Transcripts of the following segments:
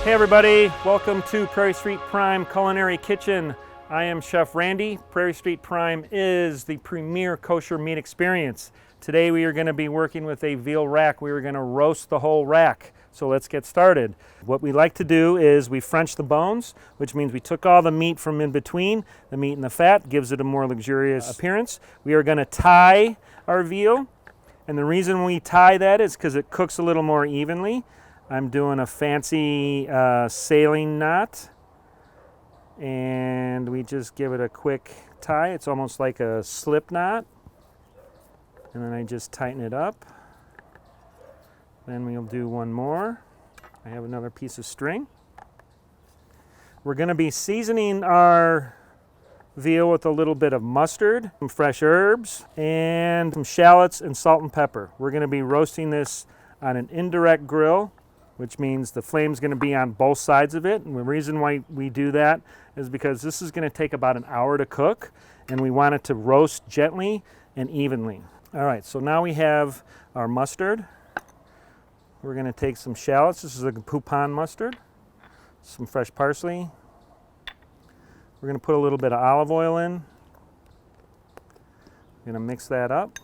Hey everybody, welcome to Prairie Street Prime Culinary Kitchen. I am Chef Randy. Prairie Street Prime is the premier kosher meat experience. Today we are going to be working with a veal rack. We are going to roast the whole rack. So let's get started. What we like to do is we French the bones, which means we took all the meat from in between, the meat and the fat, gives it a more luxurious appearance. We are going to tie our veal, and the reason we tie that is because it cooks a little more evenly. I'm doing a fancy sailing knot, and we just give it a quick tie. It's almost like a slip knot, and then I just tighten it up. Then we'll do one more. I have another piece of string. We're going to be seasoning our veal with a little bit of mustard, some fresh herbs, and some shallots and salt and pepper. We're going to be roasting this on an indirect grill, which means the flame's going to be on both sides of it. And the reason why we do that is because this is going to take about an hour to cook, and we want it to roast gently and evenly. All right, so now we have our mustard. We're going to take some shallots. This is a poupon mustard, some fresh parsley. We're going to put a little bit of olive oil in. We're going to mix that up.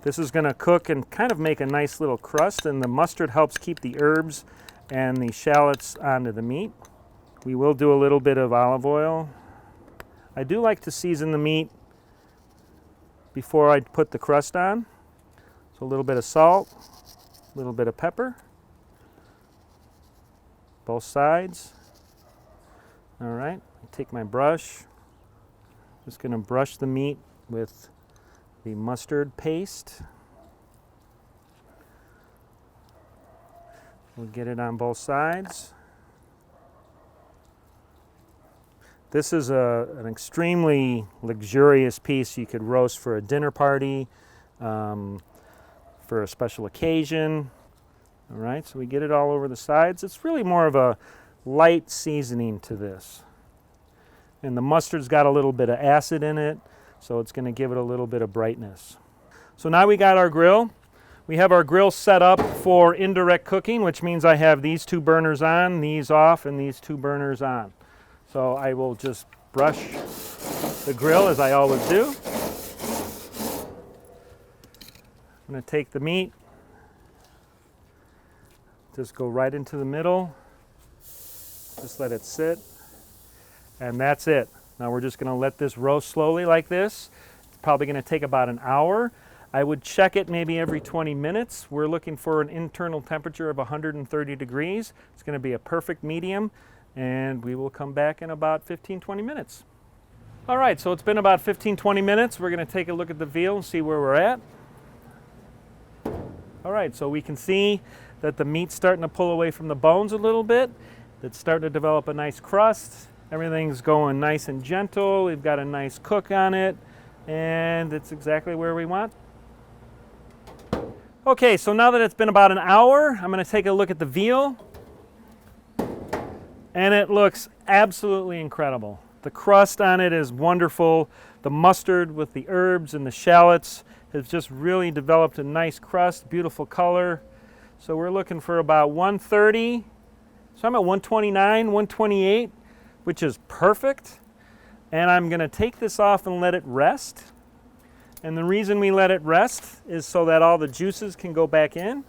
This is going to cook and kind of make a nice little crust, and the mustard helps keep the herbs and the shallots onto the meat. We will do a little bit of olive oil. I do like to season the meat before I put the crust on. So a little bit of salt, a little bit of pepper, both sides. All right, take my brush. Just going to brush the meat with the mustard paste. We'll get it on both sides. This is an extremely luxurious piece you could roast for a dinner party, for a special occasion. All right, so we get it all over the sides. It's really more of a light seasoning to this. And the mustard's got a little bit of acid in it, so it's going to give it a little bit of brightness. So now we got our grill. We have our grill set up for indirect cooking, which means I have these two burners on, these off, and these two burners on. So I will just brush the grill as I always do. I'm going to take the meat, just go right into the middle, just let it sit, and that's it. Now we're just going to let this roast slowly like this. It's probably going to take about an hour. I would check it maybe every 20 minutes. We're looking for an internal temperature of 130 degrees. It's going to be a perfect medium, and we will come back in about 15-20 minutes. All right, so it's been about 15-20 minutes. We're going to take a look at the veal and see where we're at. All right, so we can see that the meat's starting to pull away from the bones a little bit. It's starting to develop a nice crust. Everything's going nice and gentle. We've got a nice cook on it, and it's exactly where we want. Okay, so now that it's been about an hour, I'm going to take a look at the veal, and it looks absolutely incredible. The crust on it is wonderful. The mustard with the herbs and the shallots has just really developed a nice crust, beautiful color. So we're looking for about 130. So I'm at 129, 128, which is perfect. And I'm going to take this off and let it rest. And the reason we let it rest is so that all the juices can go back in.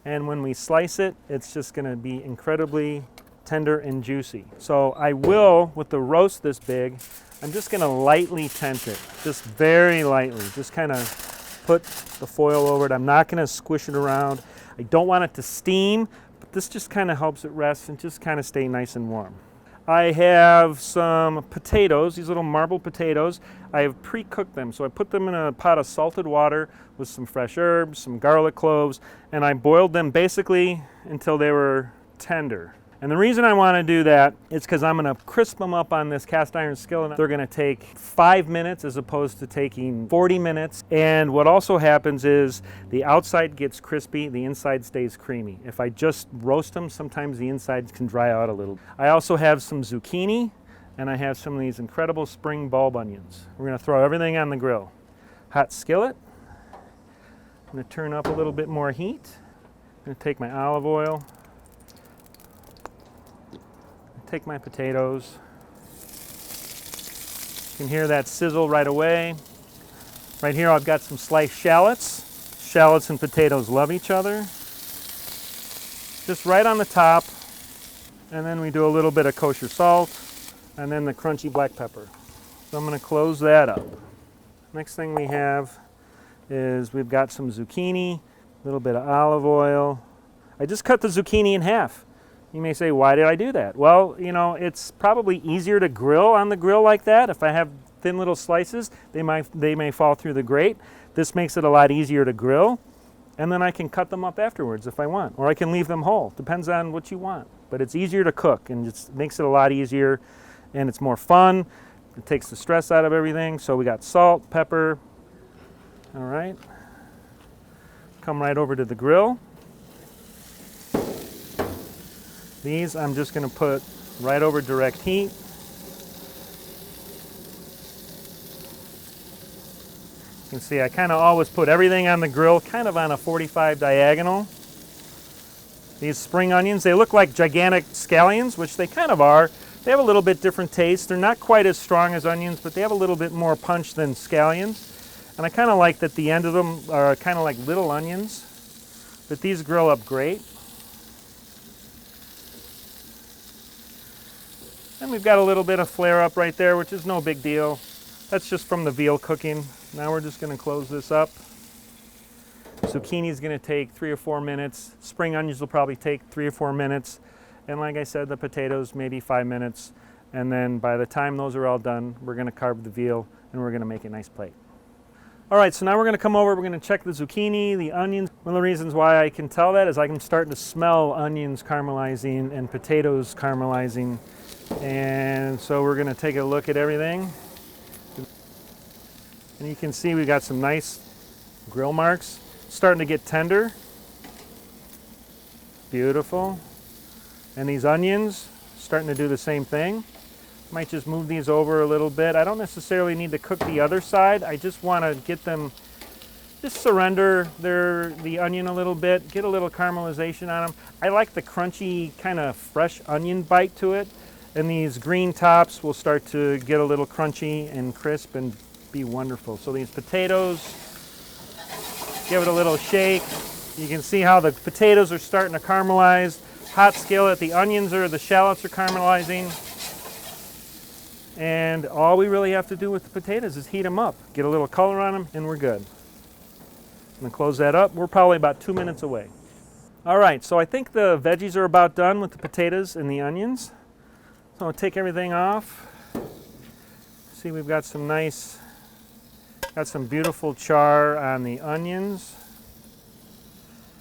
And when we slice it, it's just going to be incredibly tender and juicy. So I will, with the roast this big, I'm just going to lightly tent it, just very lightly. Just kind of put the foil over it. I'm not going to squish it around. I don't want it to steam, but this just kind of helps it rest and just kind of stay nice and warm. I have some potatoes, these little marbled potatoes. I have pre-cooked them, so I put them in a pot of salted water with some fresh herbs, some garlic cloves, and I boiled them basically until they were tender. And the reason I want to do that is because I'm going to crisp them up on this cast iron skillet. They're going to take 5 minutes as opposed to taking 40 minutes. And what also happens is the outside gets crispy, the inside stays creamy. If I just roast them, sometimes the inside can dry out a little. I also have some zucchini, and I have some of these incredible spring bulb onions. We're going to throw everything on the grill. Hot skillet. I'm going to turn up a little bit more heat. I'm going to take my olive oil. take my potatoes. You can hear that sizzle right away. Right here I've got some sliced shallots. Shallots and potatoes love each other. Just right on the top. And then we do a little bit of kosher salt and then the crunchy black pepper. So I'm going to close that up. Next thing we have is we've got some zucchini, a little bit of olive oil. I just cut the zucchini in half. You may say, why did I do that? Well, you know, it's probably easier to grill on the grill like that. If I have thin little slices, they may fall through the grate. This makes it a lot easier to grill. And then I can cut them up afterwards if I want, or I can leave them whole. Depends on what you want. But it's easier to cook and it makes it a lot easier and it's more fun. It takes the stress out of everything. So we got salt, pepper. All right. Come right over to the grill. These I'm just going to put right over direct heat. You can see I kind of always put everything on the grill kind of on a 45 diagonal. These spring onions, they look like gigantic scallions, which they kind of are. They have a little bit different taste. They're not quite as strong as onions, but they have a little bit more punch than scallions. And I kind of like that the end of them are kind of like little onions. But these grill up great. And we've got a little bit of flare up right there, which is no big deal. That's just from the veal cooking. Now we're just going to close this up. Zucchini is going to take 3 or 4 minutes. Spring onions will probably take 3 or 4 minutes. And like I said, the potatoes maybe 5 minutes. And then by the time those are all done, we're going to carve the veal and we're going to make a nice plate. All right, so now we're going to come over, we're going to check the zucchini, the onions. One of the reasons why I can tell that is I'm starting to smell onions caramelizing and potatoes caramelizing. And so we're going to take a look at everything. And you can see we got some nice grill marks. Starting to get tender. Beautiful. And these onions starting to do the same thing. Might just move these over a little bit. I don't necessarily need to cook the other side. I just want to get them, just surrender the onion a little bit, get a little caramelization on them. I like the crunchy kind of fresh onion bite to it. And these green tops will start to get a little crunchy and crisp and be wonderful. So these potatoes, give it a little shake. You can see how the potatoes are starting to caramelize. Hot skillet, the onions or the shallots are caramelizing. And all we really have to do with the potatoes is heat them up, get a little color on them, and we're good. I'm going to close that up. We're probably about 2 minutes away. All right, so I think the veggies are about done with the potatoes and the onions. So I'll take everything off. See, we've got some beautiful char on the onions.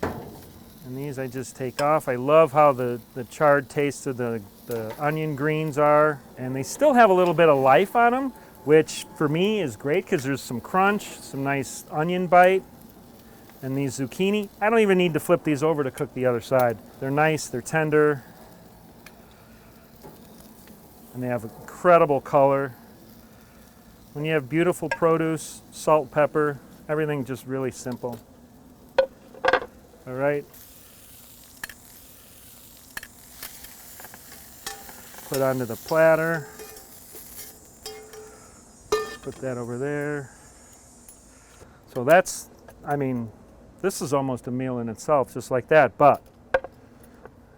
And these I just take off. I love how the charred taste of the onion greens are. And they still have a little bit of life on them, which for me is great because there's some crunch, some nice onion bite. And these zucchini, I don't even need to flip these over to cook the other side. They're nice, they're tender. And they have incredible color. When you have beautiful produce, salt, pepper, everything just really simple. All right. Put onto the platter. Put that over there. So that's, I mean, this is almost a meal in itself, just like that, but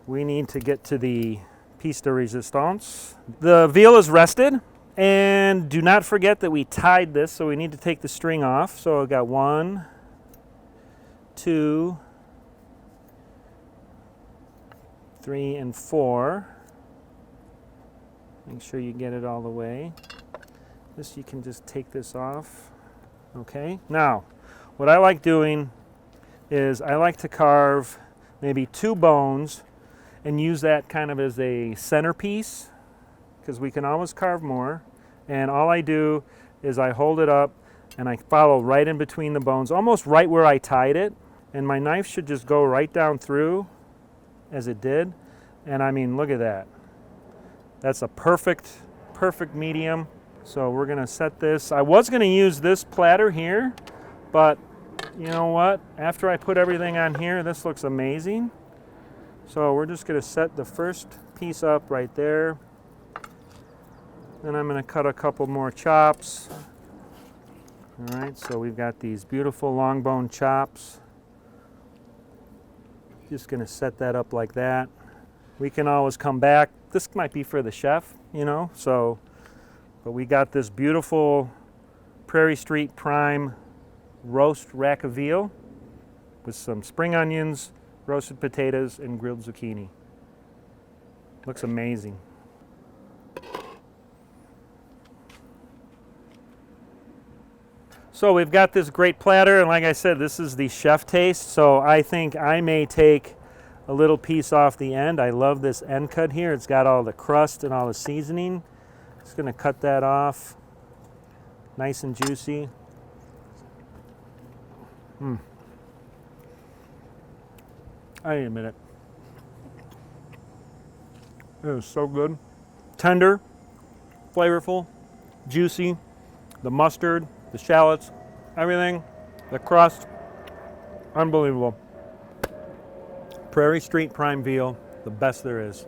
we need to get to the piece de resistance. The veal is rested, and do not forget that we tied this, so we need to take the string off. So I've got 1, 2, 3, and 4. Make sure you get it all the way. This, you can just take this off. Okay, now what I like doing is I like to carve maybe 2 bones and use that kind of as a centerpiece, because we can always carve more. And all I do is I hold it up and I follow right in between the bones, almost right where I tied it. And my knife should just go right down through as it did. And I mean, look at that. That's a perfect medium. So we're gonna set this. I was gonna use this platter here, but you know what? After I put everything on here, this looks amazing. So we're just gonna set the first piece up right there. Then I'm going to cut a couple more chops. All right, so we've got these beautiful long bone chops. Just going to set that up like that. We can always come back. This might be for the chef, you know, so, but we got this beautiful Prairie Street prime roast rack of veal with some spring onions, roasted potatoes, and grilled zucchini. Looks amazing. So we've got this great platter, and like I said, this is the chef taste, so I think I may take a little piece off the end. I love this end cut here. It's got all the crust and all the seasoning. Just gonna cut that off. Nice and juicy. I need a minute. It is so good. Tender, flavorful, juicy. The mustard, the shallots, everything, the crust, unbelievable. Prairie Street prime veal, the best there is.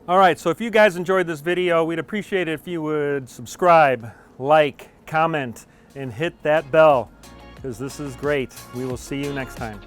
All right, so if you guys enjoyed this video, we'd appreciate it if you would subscribe, like, comment, and hit that bell, because this is great. We will see you next time.